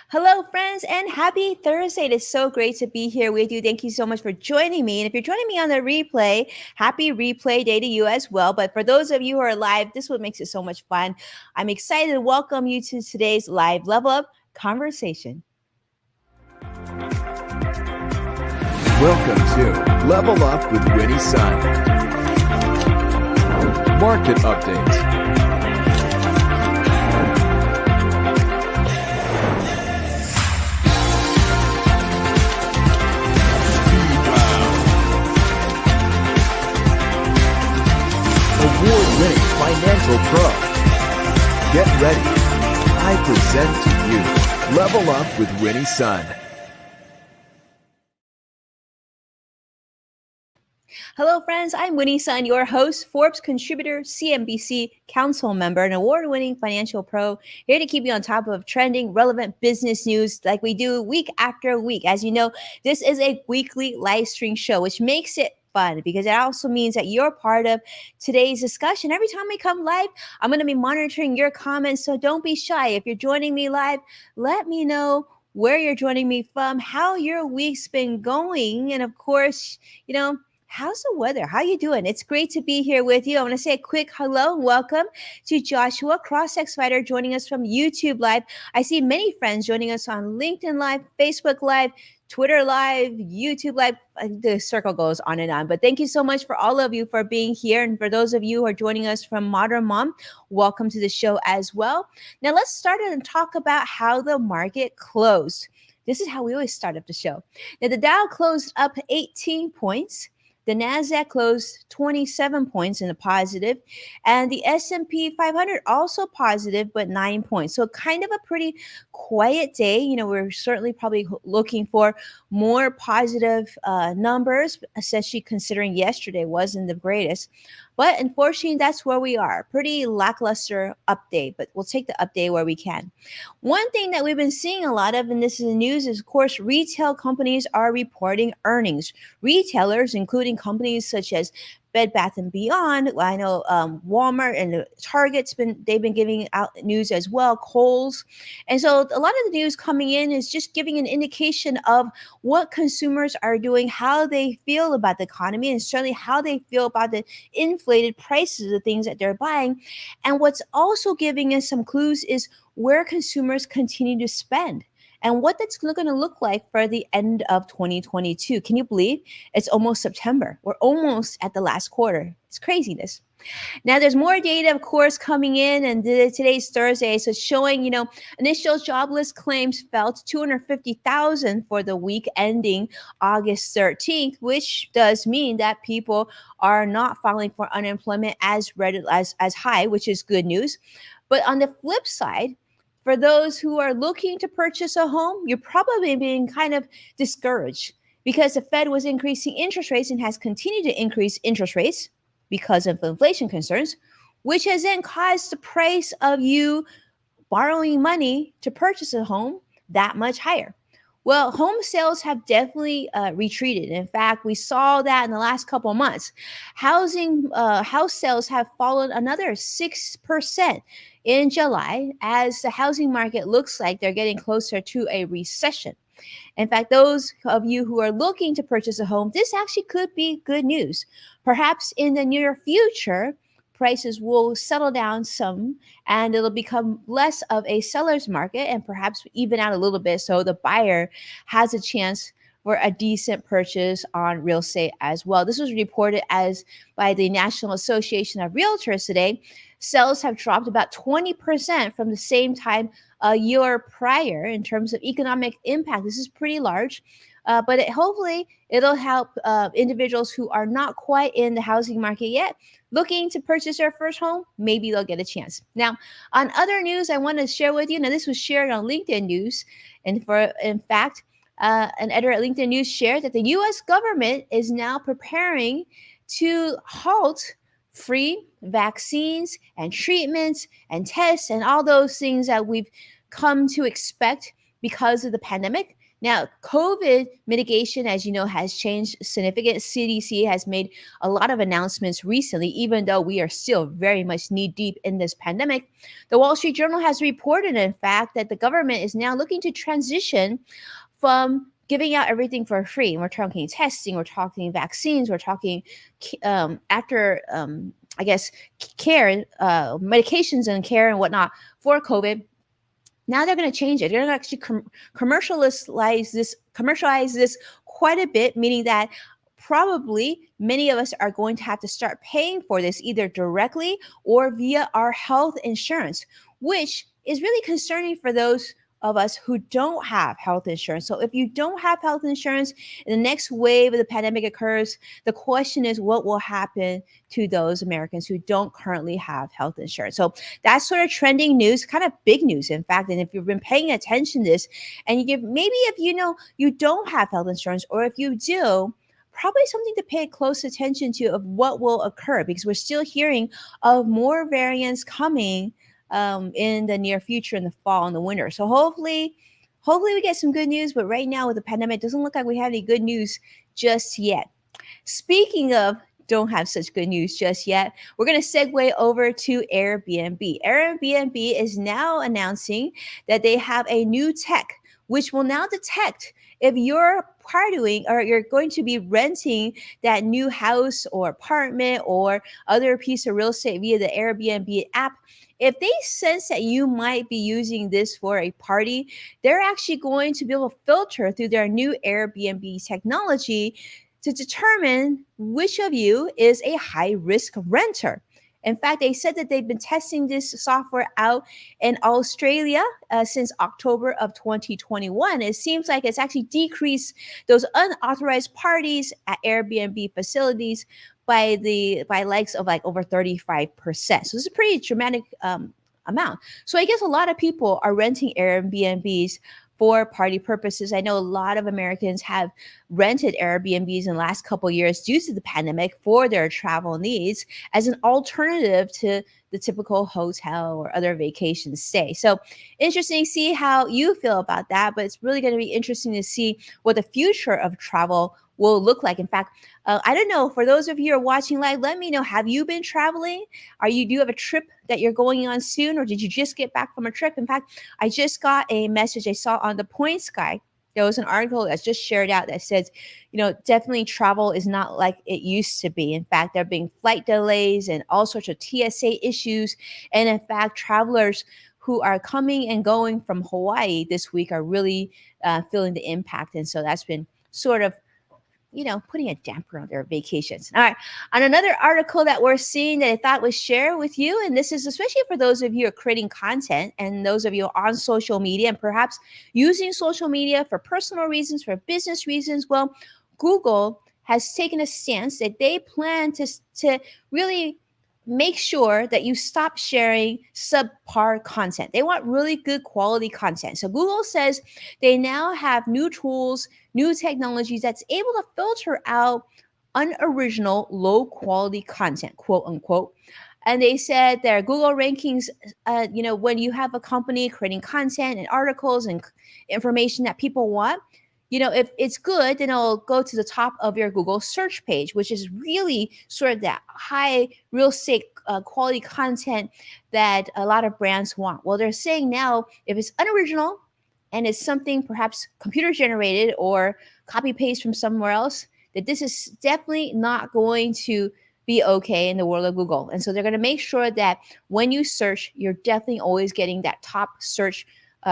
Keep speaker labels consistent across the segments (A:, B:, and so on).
A: Hello, friends, and happy Thursday. It is so great to be here with you. Thank you so much for joining me. And if you're joining me on the replay, happy replay day to you as well. But for those of you who are live, this is what makes it so much fun. I'm excited to welcome you to today's live level up conversation.
B: Welcome to Level Up with Winnie Sun. Market updates. Award-winning financial pro. Get ready. I present to you Level Up with Winnie Sun.
A: Hello, friends. I'm Winnie Sun, your host, Forbes contributor, CNBC council member, and award-winning financial pro, here to keep you on top of trending, relevant business news like we do week after week. As you know, this is a weekly live stream show, which makes it fun because it also means that you're part of today's discussion. Every time we come live, I'm going to be monitoring your comments, so don't be shy. If you're joining me live, let me know where you're joining me from, how your week's been going, and of course, how's the weather? How you doing? It's great to be here with you. I want to say a quick hello and welcome to Joshua, CrossX Fighter, joining us from YouTube Live. I see many friends joining us on LinkedIn Live, Facebook Live, Twitter Live, YouTube Live. The circle goes on and on. But thank you so much for all of you for being here. And for those of you who are joining us from Modern Mom, welcome to the show as well. Now let's start and talk about how the market closed. This is how we always start up the show. Now the Dow closed up 18 points. The Nasdaq closed 27 points in the positive, and the S&P 500 also positive, but 9 points. So kind of a pretty quiet day. We're certainly probably looking for more positive numbers, especially considering yesterday wasn't the greatest. But unfortunately, that's where we are. Pretty lackluster update, but we'll take the update where we can. One thing that we've been seeing a lot of, and this is the news, is of course retail companies are reporting earnings. Retailers, including companies such as Bed Bath and Beyond. I know Walmart and Target's they've been giving out news as well. Kohl's, and so a lot of the news coming in is just giving an indication of what consumers are doing, how they feel about the economy, and certainly how they feel about the inflated prices of things that they're buying. And what's also giving us some clues is where consumers continue to spend and what that's going to look like for the end of 2022. Can you believe it's almost September? We're almost at the last quarter. It's craziness. Now, there's more data, of course, coming in, and today's Thursday, so it's showing, initial jobless claims fell to 250,000 for the week ending August 13th, which does mean that people are not filing for unemployment as high, which is good news. But on the flip side, for those who are looking to purchase a home, you're probably being kind of discouraged because the Fed was increasing interest rates and has continued to increase interest rates because of inflation concerns, which has then caused the price of you borrowing money to purchase a home that much higher. Well, home sales have definitely retreated. In fact, we saw that in the last couple of months. House sales have fallen another 6% in July as the housing market looks like they're getting closer to a recession. In fact, those of you who are looking to purchase a home, this actually could be good news. Perhaps in the near future, prices will settle down some and it'll become less of a seller's market and perhaps even out a little bit so the buyer has a chance for a decent purchase on real estate as well. This was reported as by the National Association of Realtors today. Sales have dropped about 20% from the same time a year prior in terms of economic impact. This is pretty large. But hopefully it'll help individuals who are not quite in the housing market yet, looking to purchase their first home. Maybe they'll get a chance. Now, on other news, I want to share with you. Now, this was shared on LinkedIn News, and in fact, an editor at LinkedIn News shared that the U.S. government is now preparing to halt free vaccines and treatments and tests and all those things that we've come to expect because of the pandemic. Now, COVID mitigation, as you know, has changed significant. CDC has made a lot of announcements recently, even though we are still very much knee deep in this pandemic. The Wall Street Journal has reported, in fact, that the government is now looking to transition from giving out everything for free. We're talking testing, we're talking vaccines, we're talking after, I guess, care, medications and care and whatnot for COVID. Now they're going to change it. They're going to actually commercialize this quite a bit, meaning that probably many of us are going to have to start paying for this either directly or via our health insurance, which is really concerning for those of us who don't have health insurance. So if you don't have health insurance and the next wave of the pandemic occurs, the question is what will happen to those Americans who don't currently have health insurance. So that's sort of trending news, kind of big news, in fact. And if you've been paying attention to this, and you give, maybe if you know you don't have health insurance, or if you do, probably something to pay close attention to of what will occur, because we're still hearing of more variants coming in the near future, in the fall and the winter. So hopefully we get some good news. But right now with the pandemic, it doesn't look like we have any good news just yet. Speaking of don't have such good news just yet, we're going to segue over to Airbnb. Airbnb is now announcing that they have a new tech which will now detect if you're partying or you're going to be renting that new house or apartment or other piece of real estate via the Airbnb app. If they sense that you might be using this for a party, they're actually going to be able to filter through their new Airbnb technology to determine which of you is a high risk renter. In fact, they said that they've been testing this software out in Australia since October of 2021. It seems like it's actually decreased those unauthorized parties at Airbnb facilities by likes of like over 35%. So it's a pretty dramatic amount. So I guess a lot of people are renting Airbnbs for party purposes. I know a lot of Americans have rented Airbnbs in the last couple of years due to the pandemic for their travel needs as an alternative to the typical hotel or other vacation stay. So interesting to see how you feel about that, but it's really going to be interesting to see what the future of travel will look like. In fact, I don't know, for those of you who are watching live, let me know, have you been traveling? Do you have a trip that you're going on soon, or did you just get back from a trip? In fact, I just got a message I saw on the Points Guy. There was an article that's just shared out that says, definitely travel is not like it used to be. In fact, there have been flight delays and all sorts of TSA issues. And in fact, travelers who are coming and going from Hawaii this week are really feeling the impact. And so that's been sort of putting a damper on their vacations. All right. On another article that we're seeing that I thought would share with you, and this is especially for those of you who are creating content and those of you on social media and perhaps using social media for personal reasons, for business reasons. Well, Google has taken a stance that they plan to really make sure that you stop sharing subpar content. They want really good quality content. So Google says they now have new tools, new technologies that's able to filter out unoriginal, low quality content, quote unquote. And they said their Google rankings, when you have a company creating content and articles and information that people want, if it's good, then it'll go to the top of your Google search page, which is really sort of that high real estate quality content that a lot of brands want. Well, they're saying now if it's unoriginal and it's something perhaps computer generated or copy paste from somewhere else, that this is definitely not going to be okay in the world of Google. And so they're going to make sure that when you search, you're definitely always getting that top search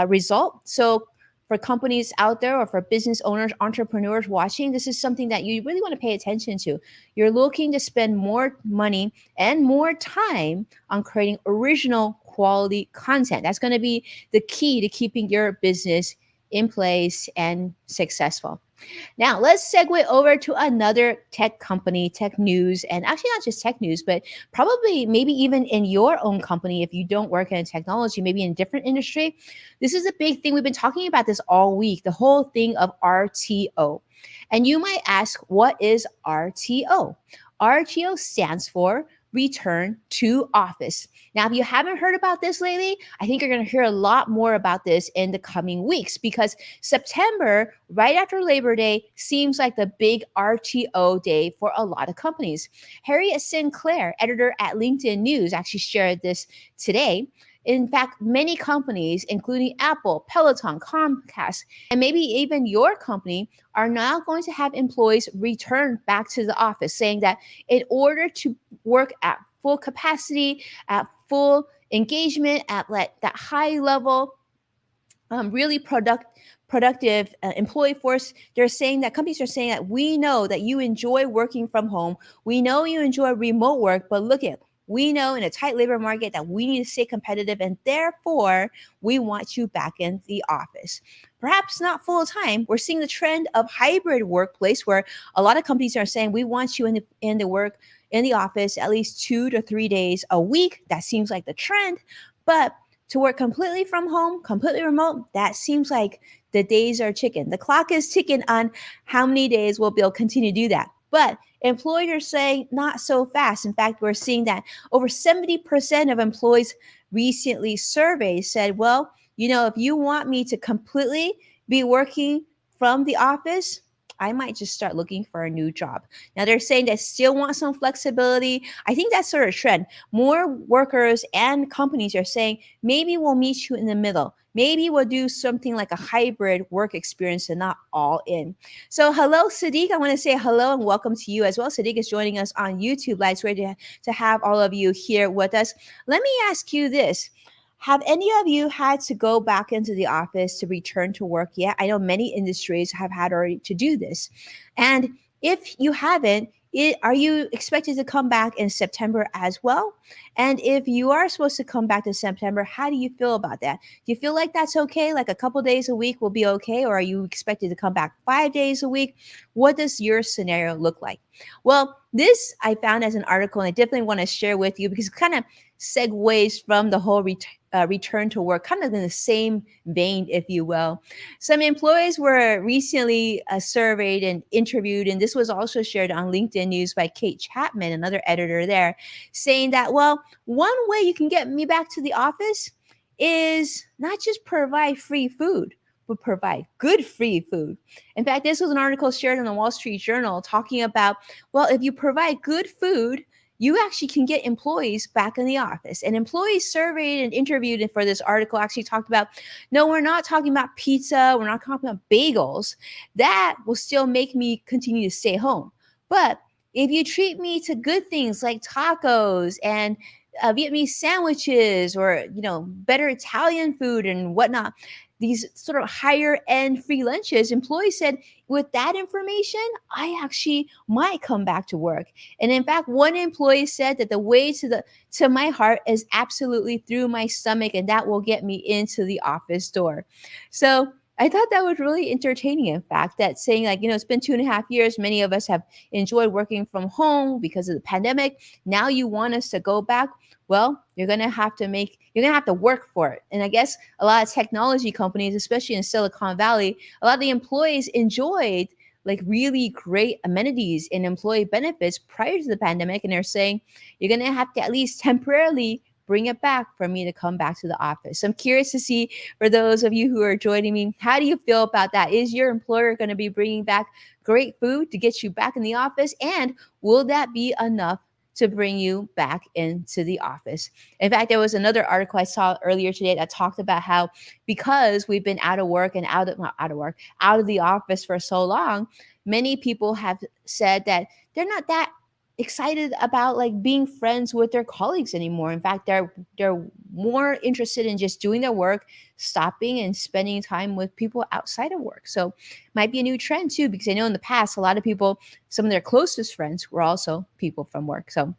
A: result. So for companies out there or for business owners, entrepreneurs watching, this is something that you really want to pay attention to. You're looking to spend more money and more time on creating original quality content. That's going to be the key to keeping your business in place and successful. Now, let's segue over to another tech company, tech news, and actually not just tech news, but probably maybe even in your own company, if you don't work in technology, maybe in a different industry. This is a big thing. We've been talking about this all week, the whole thing of RTO. And you might ask, what is RTO? RTO stands for return to office. Now, if you haven't heard about this lately, I think you're going to hear a lot more about this in the coming weeks because September, right after Labor Day, seems like the big RTO day for a lot of companies. Harriet Sinclair, editor at LinkedIn News, actually shared this today. In fact, many companies, including Apple, Peloton, Comcast, and maybe even your company, are now going to have employees return back to the office, saying that in order to work at full capacity, at full engagement, at that high level, really productive employee force, they're saying that companies are saying that we know that you enjoy working from home, we know you enjoy remote work, but look at, we know in a tight labor market that we need to stay competitive, and therefore we want you back in the office. Perhaps not full time. We're seeing the trend of hybrid workplace where a lot of companies are saying we want you in the work in the office at least 2 to 3 days a week. That seems like the trend, but to work completely from home, completely remote, that seems like the days are ticking. The clock is ticking on how many days we'll be able to continue to do that. But employers say not so fast. In fact, we're seeing that over 70% of employees recently surveyed said, well, if you want me to completely be working from the office, I might just start looking for a new job. Now they're saying they still want some flexibility. I think that's sort of a trend. More workers and companies are saying maybe we'll meet you in the middle. Maybe we'll do something like a hybrid work experience and not all in. So hello, Sadiq. I want to say hello and welcome to you as well. Sadiq is joining us on YouTube Live. It's great to have all of you here with us. Let me ask you this. Have any of you had to go back into the office to return to work yet? I know many industries have had already to do this. And if you haven't, are you expected to come back in September as well? And if you are supposed to come back in September, how do you feel about that? Do you feel like that's okay? Like a couple days a week will be okay? Or are you expected to come back 5 days a week? What does your scenario look like? Well, this I found as an article, and I definitely want to share with you because it kind of segues from the whole return to work, kind of in the same vein, if you will. Some employees were recently surveyed and interviewed, and this was also shared on LinkedIn News by Kate Chapman, another editor there, saying that, well, one way you can get me back to the office is not just provide free food, but provide good free food. In fact, this was an article shared in the Wall Street Journal talking about, well, if you provide good food, you actually can get employees back in the office. And employees surveyed and interviewed for this article actually talked about, no, we're not talking about pizza. We're not talking about bagels. That will still make me continue to stay home. But if you treat me to good things like tacos and Vietnamese sandwiches or, better Italian food and whatnot, these sort of higher end free lunches, employees said, with that information, I actually might come back to work. And in fact, one employee said that the way to my heart is absolutely through my stomach, and that will get me into the office door. So I thought that was really entertaining, in fact, that saying like, it's been 2.5 years. Many of us have enjoyed working from home because of the pandemic. Now you want us to go back. Well, you're going to have to work for it. And I guess a lot of technology companies, especially in Silicon Valley, a lot of the employees enjoyed like really great amenities and employee benefits prior to the pandemic. And they're saying, you're going to have to at least temporarily bring it back for me to come back to the office. So I'm curious to see, for those of you who are joining me, how do you feel about that? Is your employer going to be bringing back great food to get you back in the office? And will that be enough to bring you back into the office? In fact, there was another article I saw earlier today that talked about how because we've been out of work and out of the office for so long, many people have said that they're not that excited about like being friends with their colleagues anymore. In fact, they're more interested in just doing their work, stopping and spending time with people outside of work. So might be a new trend too, because I know in the past a lot of people, some of their closest friends were also people from work. So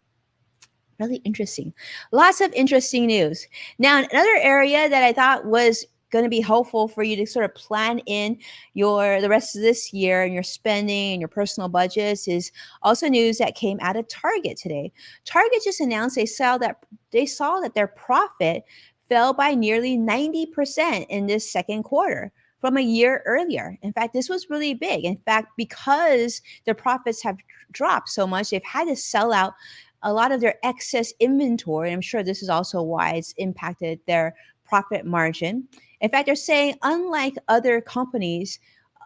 A: really interesting. Lots of interesting news. Now, another area that I thought was going to be helpful for you to sort of plan in the rest of this year and your spending and your personal budgets is also news that came out of Target today. Target just announced they saw that their profit fell by nearly 90% in this second quarter from a year earlier. In fact, this was really big. In fact, because their profits have dropped so much, they've had to sell out a lot of their excess inventory. I'm sure this is also why it's impacted their profit margin. In fact, they're saying, unlike other companies,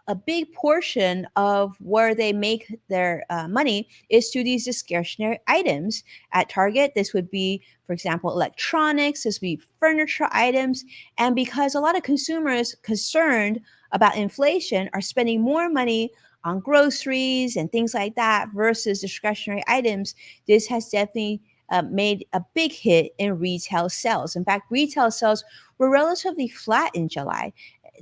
A: a big portion of where they make their money is through these discretionary items. At Target, this would be, for example, electronics, this would be furniture items. And because a lot of consumers concerned about inflation are spending more money on groceries and things like that versus discretionary items, this has definitely made a big hit in retail sales. In fact, retail sales were relatively flat in July.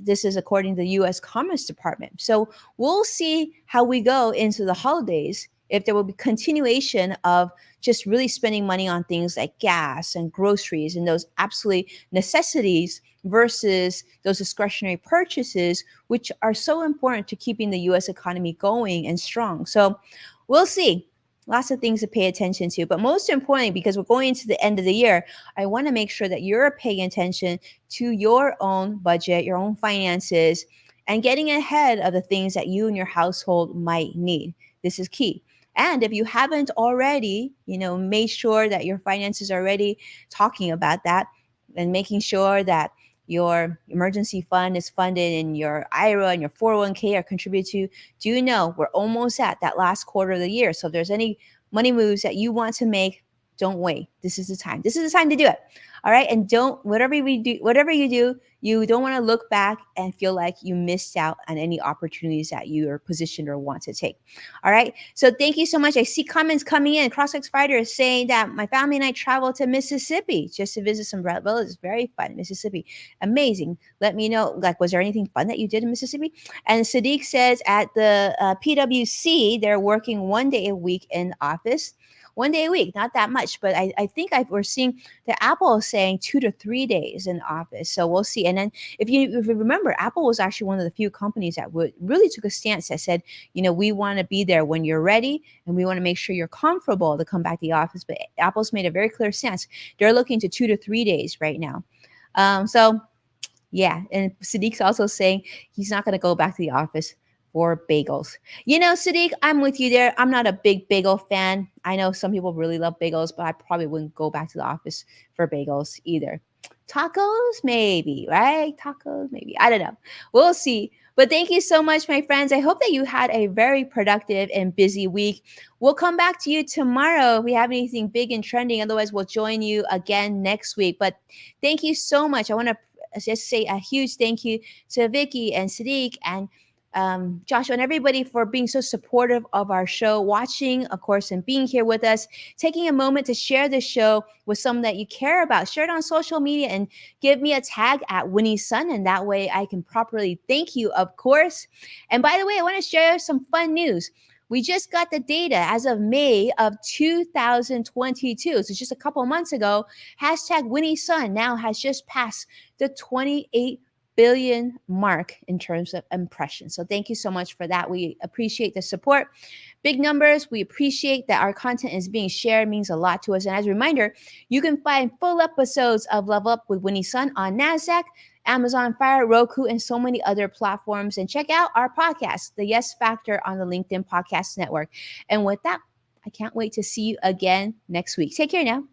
A: This is according to the US Commerce Department. So we'll see how we go into the holidays, if there will be continuation of just really spending money on things like gas and groceries and those absolutely necessities versus those discretionary purchases, which are so important to keeping the US economy going and strong. So we'll see. Lots of things to pay attention to. But most importantly, because we're going into the end of the year, I want to make sure that you're paying attention to your own budget, your own finances, and getting ahead of the things that you and your household might need. This is key. And if you haven't already, made sure that your finances are already talking about that and making sure that your emergency fund is funded and your IRA and your 401k are contributed to, do you know we're almost at that last quarter of the year? So if there's any money moves that you want to make, don't wait. This is the time. This is the time to do it. All right. And whatever you do, you don't want to look back and feel like you missed out on any opportunities that you are positioned or want to take. All right. So thank you so much. I see comments coming in. CrossX Fighter is saying that my family and I traveled to Mississippi just to visit some relatives. Very fun. Mississippi. Amazing. Let me know, was there anything fun that you did in Mississippi? And Sadiq says at the PwC, they're working 1 day a week in office. 1 day a week, not that much, but I think we're seeing the Apple is saying 2 to 3 days in office. So we'll see. And then if you remember, Apple was actually one of the few companies that really took a stance that said, we want to be there when you're ready, and we want to make sure you're comfortable to come back to the office. But Apple's made a very clear stance. They're looking to 2 to 3 days right now. So yeah, and Sadiq's also saying he's not going to go back to the office for bagels. Sadiq, I'm with you there. I'm not a big bagel fan. I know some people really love bagels, but I probably wouldn't go back to the office for bagels either. Tacos, maybe, right? Tacos, maybe. I don't know. We'll see. But thank you so much, my friends. I hope that you had a very productive and busy week. We'll come back to you tomorrow if we have anything big and trending. Otherwise, we'll join you again next week. But thank you so much. I want to just say a huge thank you to Vicky and Sadiq and Joshua and everybody for being so supportive of our show, watching, of course, and being here with us, taking a moment to share this show with someone that you care about. Share it on social media and give me a tag at Winnie Sun, and that way I can properly thank you, of course. And by the way, I want to share some fun news. We just got the data as of May of 2022. So just a couple months ago, hashtag Winnie Sun now has just passed the 28 billion mark in terms of impressions. So thank you so much for that. We appreciate the support. Big numbers. We appreciate that our content is being shared. It means a lot to us. And as a reminder, you can find full episodes of Level Up with Winnie Sun on NASDAQ, Amazon Fire, Roku, and so many other platforms. And check out our podcast, The Yes Factor, on the LinkedIn Podcast Network. And with that, I can't wait to see you again next week. Take care now.